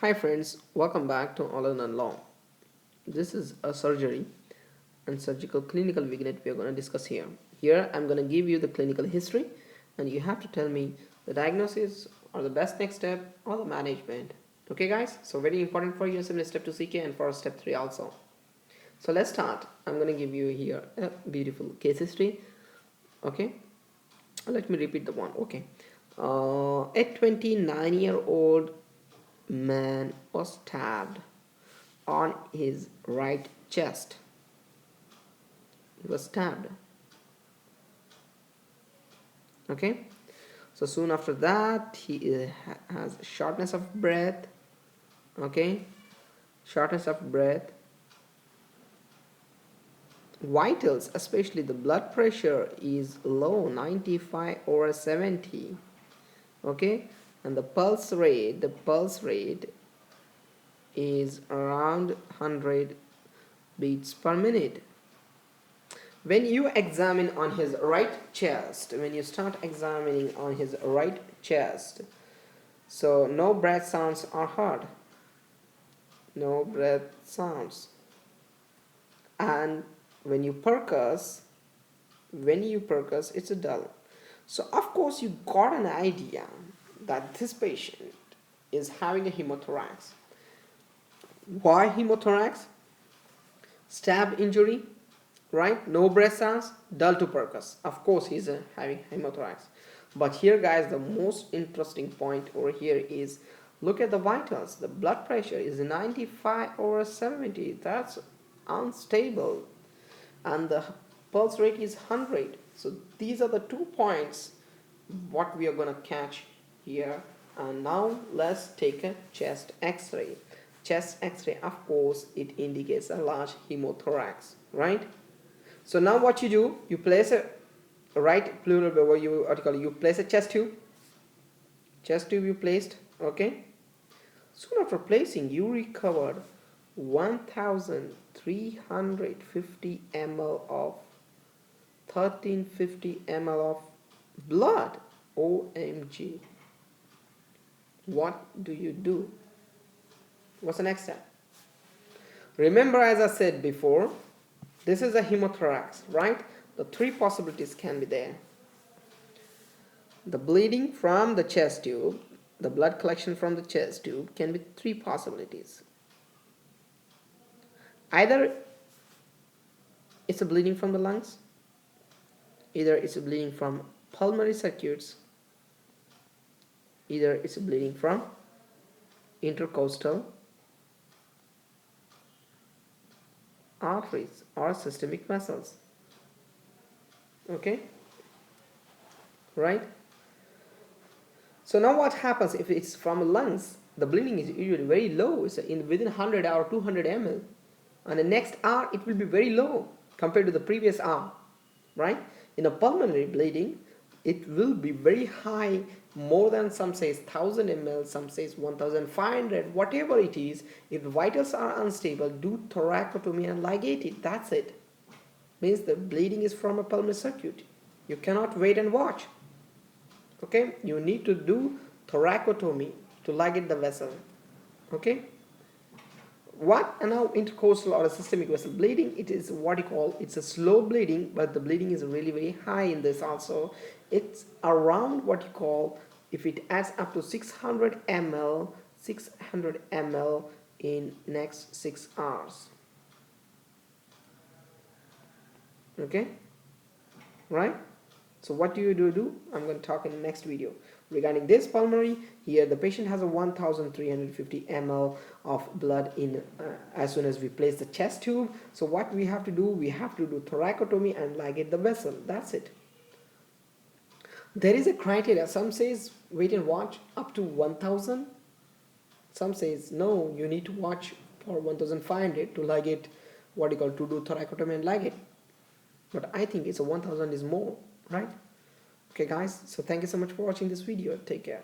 Hi friends, welcome back to allornonelaw. This is a surgery and surgical clinical vignette we are going to discuss here. Here I'm going to give you the clinical history and you have to tell me the diagnosis or the best next step or the management. Okay guys, so very important for you in step 2 CK and for step 3 also. So let's start. I'm going to give you here a beautiful case history. Okay, let me repeat the one. Okay, a 29-year-old man was stabbed on his right chest. He was stabbed. Okay, so soon after that he has shortness of breath. Okay, shortness of breath, vitals, especially the blood pressure is low, 95/70. Okay, and the pulse rate is around 100 beats per minute. When you examine on his right chest, when you start examining on his right chest, so no breath sounds are heard, no breath sounds, and when you percuss, it's a dull. So of course you got an idea that this patient is having a hemothorax. Why hemothorax? Stab injury, right? No breath sounds, dull to percuss. Of course he's having hemothorax. But here guys, the most interesting point over here is look at the vitals. The blood pressure is 95/70. That's unstable. And the pulse rate is 100. So these are the 2 points what we are going to catch here. And now let's take a chest x-ray. Chest x-ray, of course, it indicates a large hemothorax, right? So now what you do, you place a right pleural, you place a chest tube you placed. Okay, soon after placing you recovered 1350 ml of 1350 ml of blood. OMG, what do you do? What's the next step? Remember, as I said before, this is a hemothorax, right? The 3 possibilities can be there. The bleeding from the chest tube, the blood collection from the chest tube can be 3 possibilities. Either it's a bleeding from the lungs, either it's a bleeding from pulmonary circuits, either it's a bleeding from intercostal arteries or systemic vessels. Okay, right? So now what happens if it's from lungs? The bleeding is usually very low. It's within 100 or 200 ml, and the next hour it will be very low compared to the previous hour, right? In a pulmonary bleeding, it will be very high, more than, some says 1000 ml, some says 1500, whatever it is. If the vitals are unstable, do thoracotomy and ligate it. That's it. Means the bleeding is from a pulmonary circuit. You cannot wait and watch. Okay, you need to do thoracotomy to ligate the vessel. Okay, what? And now intercostal or a systemic vessel bleeding, it is what you call, it's a slow bleeding, but the bleeding is really very high in this also. It's around what you call, if it adds up to 600 ml in next 6 hours. Okay, right? So what do you do? I'm going to talk in the next video regarding this pulmonary. Here the patient has a 1350 ml of blood in as soon as we place the chest tube. So what we have to do, we have to do thoracotomy and ligate the vessel. That's it. There is a criteria. Some says wait and watch up to 1000. Some says no, you need to watch for 1500 to ligate, what you call, to do thoracotomy and ligate. But I think it's a 1000 is more, right? Okay guys, so thank you so much for watching this video. Take care.